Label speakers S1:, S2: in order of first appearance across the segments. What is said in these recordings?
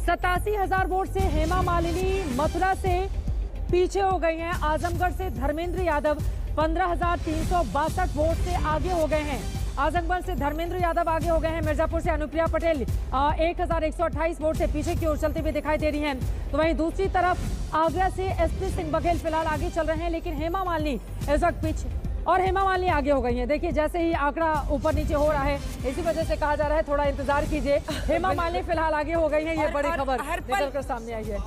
S1: 87,000 vote से हेमा मालिनी मथुरा से पीछे हो गई हैं। आजमगढ़ से धर्मेंद्र यादव 15,362 वोट से आगे हो गए हैं। आजमगढ़ से धर्मेंद्र यादव आगे हो गए हैं। मिर्जापुर से अनुप्रिया पटेल 1,128 वोट से पीछे की ओर चलती हुई दिखाई दे रही हैं। तो वहीं दूसरी तरफ आगरा से एसपी सिंह बघेल फिलहाल आगे चल रहे हैं, लेकिन हेमा मालिनी इस वक्त पीछे और हेमा मालिनी आगे हो गई हैं। देखिए जैसे ही आंकड़ा ऊपर नीचे हो रहा है, इसी वजह से कहा जा रहा है थोड़ा इंतजार कीजिए। हेमा मालिनी फिलहाल आगे हो गई हैं, ये बड़ी खबर निकल कर सामने आई है।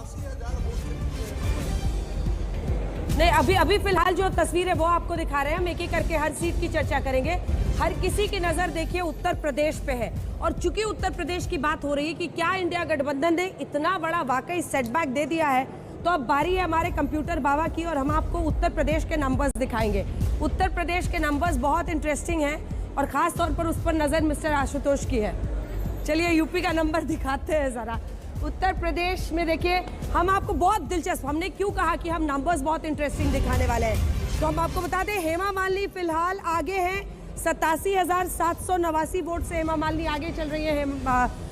S2: नहीं, अभी फिलहाल जो तस्वीर है वो आपको दिखा रहे हैं। हम एक एक करके हर सीट की चर्चा करेंगे। हर किसी की नजर देखिए उत्तर प्रदेश पे है, और चूंकि उत्तर प्रदेश की बात हो रही है कि क्या इंडिया गठबंधन ने इतना बड़ा वाकई सेटबैक दे दिया है, तो अब बारी है हमारे कंप्यूटर बाबा की और हम आपको उत्तर प्रदेश के नंबर्स दिखाएंगे। उत्तर प्रदेश के नंबर्स बहुत इंटरेस्टिंग हैं और खास तौर पर उस पर नजर मिस्टर आशुतोष की है। चलिए यूपी का नंबर दिखाते हैं जरा। उत्तर प्रदेश में देखिए हम आपको बहुत दिलचस्प, हमने क्यों कहा कि हम नंबर्स बहुत इंटरेस्टिंग दिखाने वाले हैं, तो हम आपको बता दें हेमा मालिनी फिलहाल आगे हैं। 87,789 वोट से हेमा मालिनी आगे चल रही है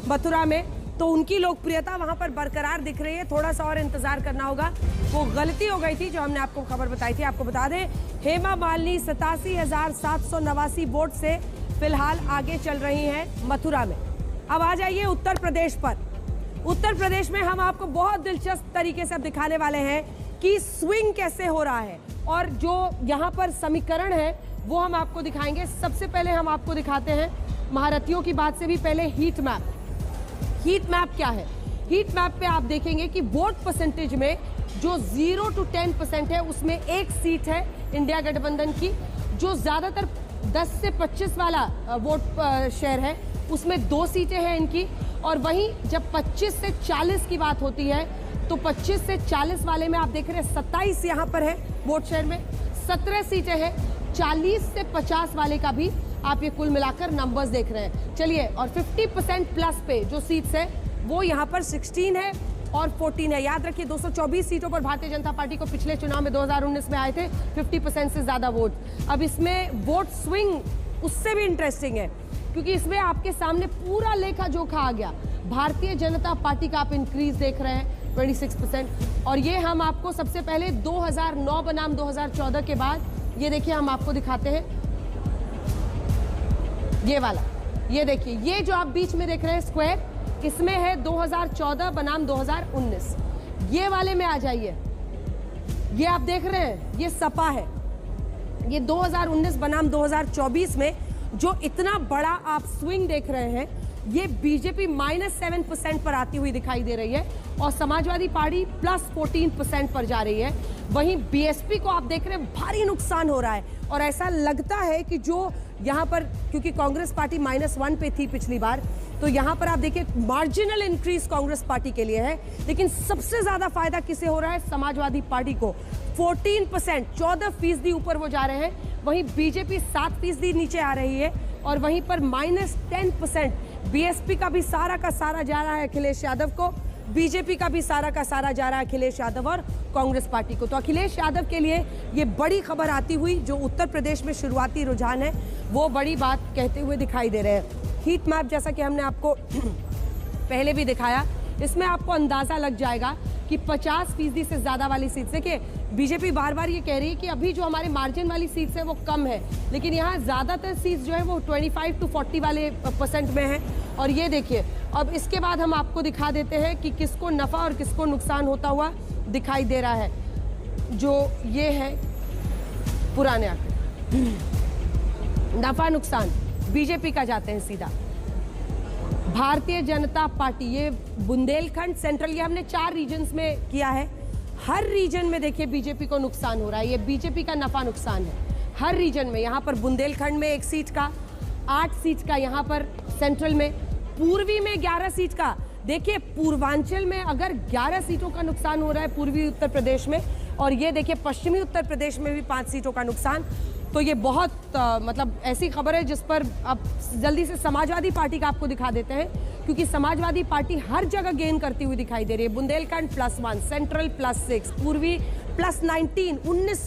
S2: मथुरा में, तो उनकी लोकप्रियता वहां पर बरकरार दिख रही है। थोड़ा सा और इंतजार करना होगा, वो गलती हो गई थी जो हमने आपको खबर बताई थी। आपको बता दें हेमा मालिनी 87,789 वोट से फिलहाल आगे चल रही हैं मथुरा में। अब आ जाइए उत्तर प्रदेश पर। उत्तर प्रदेश में हम आपको बहुत दिलचस्प तरीके से दिखाने वाले हैं कि स्विंग कैसे हो रहा है, और जो यहाँ पर समीकरण है वो हम आपको दिखाएंगे। सबसे पहले हम आपको दिखाते हैं महारथियों की बात से भी पहले हीट मैप। हीट मैप क्या है? हीट मैप पे आप देखेंगे कि वोट परसेंटेज में जो 0 to 10% है उसमें एक सीट है इंडिया गठबंधन की। जो ज्यादातर 10 से 25 वाला वोट शेयर है उसमें 2 सीटें हैं इनकी। और वहीं जब 25 से 40 की बात होती है तो 25 से 40 वाले में आप देख रहे हैं 27 यहाँ पर है वोट शेयर में, 17 सीटें हैं। 40 से 50 वाले का भी आप ये कुल मिलाकर नंबर्स देख रहे हैं। चलिए, और 50% प्लस पे जो सीट्स है वो यहाँ पर 16 है और 14 है। याद रखिए 224 सीटों पर भारतीय जनता पार्टी को पिछले चुनाव में 2019 में आए थे 50% से ज्यादा वोट। अब इसमें वोट स्विंग उससे भी इंटरेस्टिंग है, क्योंकि इसमें आपके सामने पूरा लेखा जोखा आ गया। भारतीय जनता पार्टी का आप इंक्रीज देख रहे हैं 26%, और ये हम आपको सबसे पहले 2009 बनाम 2014 के बाद ये देखिए हम आपको दिखाते हैं ये वाला। ये देखिए ये जो आप बीच में देख रहे हैं स्क्वायर, इसमें है 2014 बनाम 2019। ये वाले में आ जाइए, ये आप देख रहे हैं ये सपा है। ये 2019 बनाम 2024 में जो इतना बड़ा आप स्विंग देख रहे हैं ये बीजेपी -7% पर आती हुई दिखाई दे रही है और समाजवादी पार्टी +14% पर जा रही है। वहीं बीएसपी को आप देख रहे हैं भारी नुकसान हो रहा है, और ऐसा लगता है कि जो यहाँ पर, क्योंकि कांग्रेस पार्टी -1 पे थी पिछली बार, तो यहाँ पर आप देखिए मार्जिनल इंक्रीज कांग्रेस पार्टी के लिए है, लेकिन सबसे ज्यादा फायदा किसे हो रहा है? समाजवादी पार्टी को। 14%, 14% ऊपर वो जा रहे हैं। वहीं बीजेपी 7% नीचे आ रही है, और वहीं पर -10% बीएसपी का भी सारा का सारा जा रहा है अखिलेश यादव को, बीजेपी का भी सारा का सारा जा रहा है अखिलेश यादव और कांग्रेस पार्टी को। तो अखिलेश यादव के लिए ये बड़ी खबर आती हुई, जो उत्तर प्रदेश में शुरुआती रुझान है वो बड़ी बात कहते हुए दिखाई दे रहे हैं। हीट मैप जैसा कि हमने आपको पहले भी दिखाया, इसमें आपको अंदाजा लग जाएगा कि 50% से ज्यादा वाली सीट, देखिए बीजेपी बार बार ये कह रही है कि अभी जो हमारे मार्जिन वाली सीट्स है वो कम है, लेकिन यहाँ ज्यादातर सीट्स जो है वो 25 to 40 वाले % में है। और ये देखिए अब इसके बाद हम आपको दिखा देते हैं कि किसको नफा और किसको नुकसान होता हुआ दिखाई दे रहा है। जो ये है पुराने आंकड़े, नफा नुकसान बीजेपी का जाते हैं सीधा। भारतीय जनता पार्टी, ये बुंदेलखंड, सेंट्रल, ये हमने 4 रीजन्स में किया है। हर रीजन में देखिए बीजेपी को नुकसान हो रहा है, ये बीजेपी का नफा नुकसान है हर रीजन में। यहाँ पर बुंदेलखंड में 1 सीट का, 8 सीट का, यहाँ पर सेंट्रल में, पूर्वी में 11 सीट का। देखिए पूर्वांचल में अगर 11 सीटों का नुकसान हो रहा है पूर्वी उत्तर प्रदेश में, और ये देखिए पश्चिमी उत्तर प्रदेश में भी 5 सीटों का नुकसान। तो ये बहुत मतलब ऐसी खबर है जिस पर अब जल्दी से समाजवादी पार्टी का आपको दिखा देते हैं, क्योंकि समाजवादी पार्टी हर जगह गेन करती हुई दिखाई दे रही है। बुंदेलखंड +1, सेंट्रल +6, पूर्वी +19, 19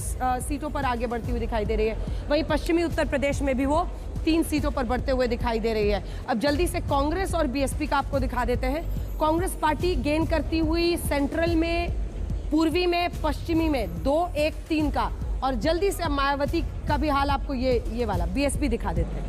S2: सीटों पर आगे बढ़ती हुई दिखाई दे रही है। वहीं पश्चिमी उत्तर प्रदेश में भी वो 3 सीटों पर बढ़ते हुए दिखाई दे रही है। अब जल्दी से कांग्रेस और बीएसपी का आपको दिखा देते हैं। कांग्रेस पार्टी गेन करती हुई सेंट्रल में, पूर्वी में, पश्चिमी में 2, 1, 3 का। और जल्दी से मायावती का भी हाल आपको ये वाला बीएसपी दिखा देते हैं।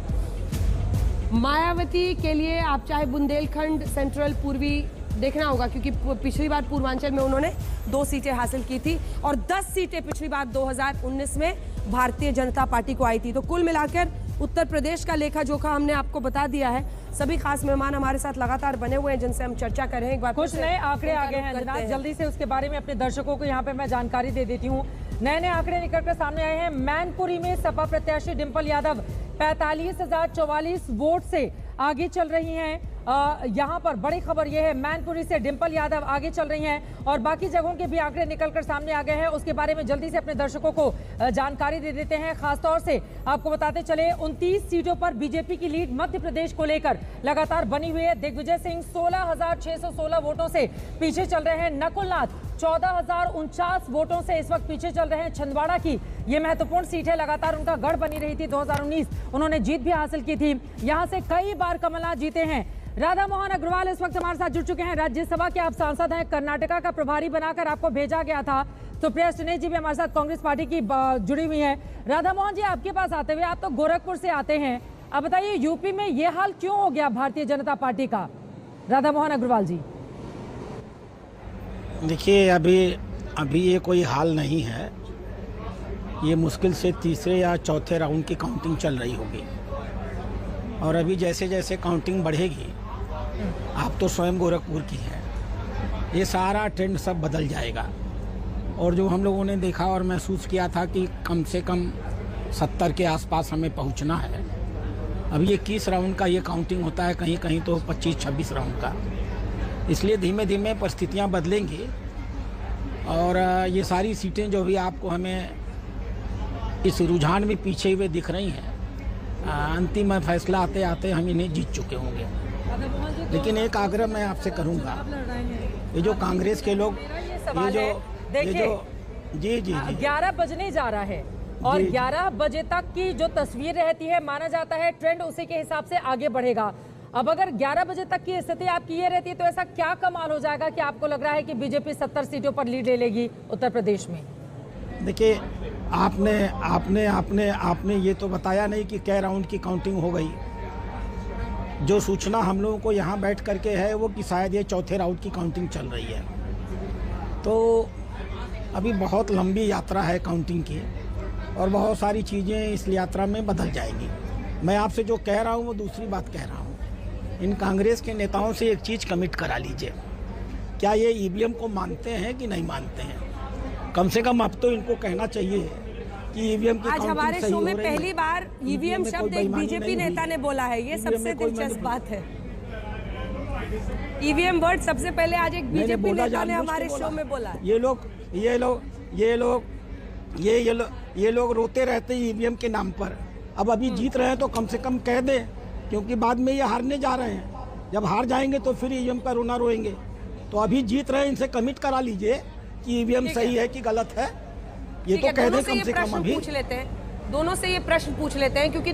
S2: मायावती के लिए आप चाहे बुंदेलखंड, सेंट्रल, पूर्वी देखना होगा, क्योंकि पिछली बार पूर्वांचल में उन्होंने 2 सीटें हासिल की थी और 10 सीटें पिछली बार 2019 में भारतीय जनता पार्टी को आई थी। तो कुल मिलाकर उत्तर प्रदेश का लेखा जोखा हमने आपको बता दिया है। सभी खास मेहमान हमारे साथ लगातार बने हुए हैं जिनसे हम चर्चा कर रहे हैं। एक बार
S1: कुछ नए आंकड़े आ गए हैं जनाब, जल्दी से उसके बारे में अपने दर्शकों को यहाँ पे मैं जानकारी दे देती हूँ। नए आंकड़े निकल कर सामने आए हैं। मैनपुरी में सपा प्रत्याशी डिंपल यादव 45,044 वोट से आगे चल रही हैं। यहाँ पर बड़ी खबर यह है, मैनपुरी से डिंपल यादव आगे चल रही हैं और बाकी जगहों के भी आंकड़े निकलकर सामने आ गए हैं। उसके बारे में जल्दी से अपने दर्शकों को जानकारी दे देते हैं। खासतौर से आपको बताते चले 29 सीटों पर बीजेपी की लीड मध्य प्रदेश को लेकर लगातार बनी हुई है। दिग्विजय सिंह 16,616 वोटों से पीछे चल रहे हैं। नकुलनाथ 14,049 वोटों से इस वक्त पीछे चल रहे हैं। छिंदवाड़ा की ये महत्वपूर्ण सीट है, लगातार उनका गढ़ बनी रही थी। 2019 उन्होंने जीत भी हासिल की थी। यहां से कई बार कमलनाथ जीते हैं। राधा मोहन अग्रवाल इस वक्त हमारे साथ जुड़ चुके हैं। राज्यसभा के आप सांसद हैं, कर्नाटका का प्रभारी बनाकर आपको भेजा गया था। तो प्रिया स्नेह जी भी हमारे साथ कांग्रेस पार्टी की जुड़ी हुई हैं। राधा मोहन जी, आपके पास आते हुए, आप तो गोरखपुर से आते हैं, अब बताइए यूपी में ये हाल क्यों हो गया भारतीय जनता पार्टी का? राधा मोहन अग्रवाल जी।
S3: देखिए, अभी ये कोई हाल नहीं है। ये मुश्किल से तीसरे या चौथे राउंड की काउंटिंग चल रही होगी और अभी जैसे जैसे काउंटिंग बढ़ेगी, आप तो स्वयं गोरखपुर की हैं, ये सारा ट्रेंड सब बदल जाएगा। और जो हम लोगों ने देखा और महसूस किया था कि कम से कम 70 के आसपास हमें पहुंचना है, अभी 21 राउंड का ये काउंटिंग होता है, कहीं कहीं तो 25-26 राउंड का। इसलिए धीमे धीमे परिस्थितियां बदलेंगी और ये सारी सीटें जो भी आपको हमें इस रुझान में पीछे हुए दिख रही हैं, अंतिम फैसला आते आते हम इन्हें जीत चुके होंगे। लेकिन एक आग्रह मैं आपसे करूंगा, ये जो कांग्रेस के लोग, ये जो जी
S1: 11 बजने जा रहा है और 11 बजे तक की जो तस्वीर रहती है, माना जाता है ट्रेंड उसी के हिसाब से आगे बढ़ेगा। अब अगर 11 बजे तक की स्थिति आपकी ये रहती है तो ऐसा क्या कमाल हो जाएगा कि आपको लग रहा है कि बीजेपी 70 सीटों पर लीड ले लेगी उत्तर प्रदेश में?
S3: देखिए, आपने ये तो बताया नहीं कि कै राउंड की काउंटिंग हो गई। जो सूचना हम लोगों को यहाँ बैठ करके है वो कि शायद ये चौथे राउंड की काउंटिंग चल रही है। तो अभी बहुत लंबी यात्रा है काउंटिंग की और बहुत सारी चीज़ें इस यात्रा में बदल जाएंगी। मैं आपसे जो कह रहा हूँ वो दूसरी बात कह रहा हूँ। इन कांग्रेस के नेताओं से एक चीज़ कमिट करा लीजिए, क्या ये ईवीएम को मानते हैं कि नहीं मानते हैं? कम से कम अब तो इनको कहना चाहिए कि ईवीएम की
S2: आज हमारे शो में पहली बार ईवीएम शब्द एक बीजेपी नेता ने बोला है। ये सबसे दिलचस्प बात है। ईवीएम वर्ड सबसे पहले आज एक बीजेपी नेता ने हमारे शो में बोला है।
S3: ये लोग रोते रहते हैं ईवीएम के नाम पर। अब अभी जीत रहे हैं तो कम से कम कह दें, क्योंकि बाद में ये हारने जा रहे हैं। जब हार जाएंगे तो फिर ईवीएम का रोना रोएंगे। तो अभी जीत रहे हैं, इनसे कमिट करा लीजिए कि ईवीएम सही है कि गलत है। ये तो कह दें कम से कम। अभी
S2: पूछ लेते हैं, दोनों से ये प्रश्न पूछ लेते हैं, क्योंकि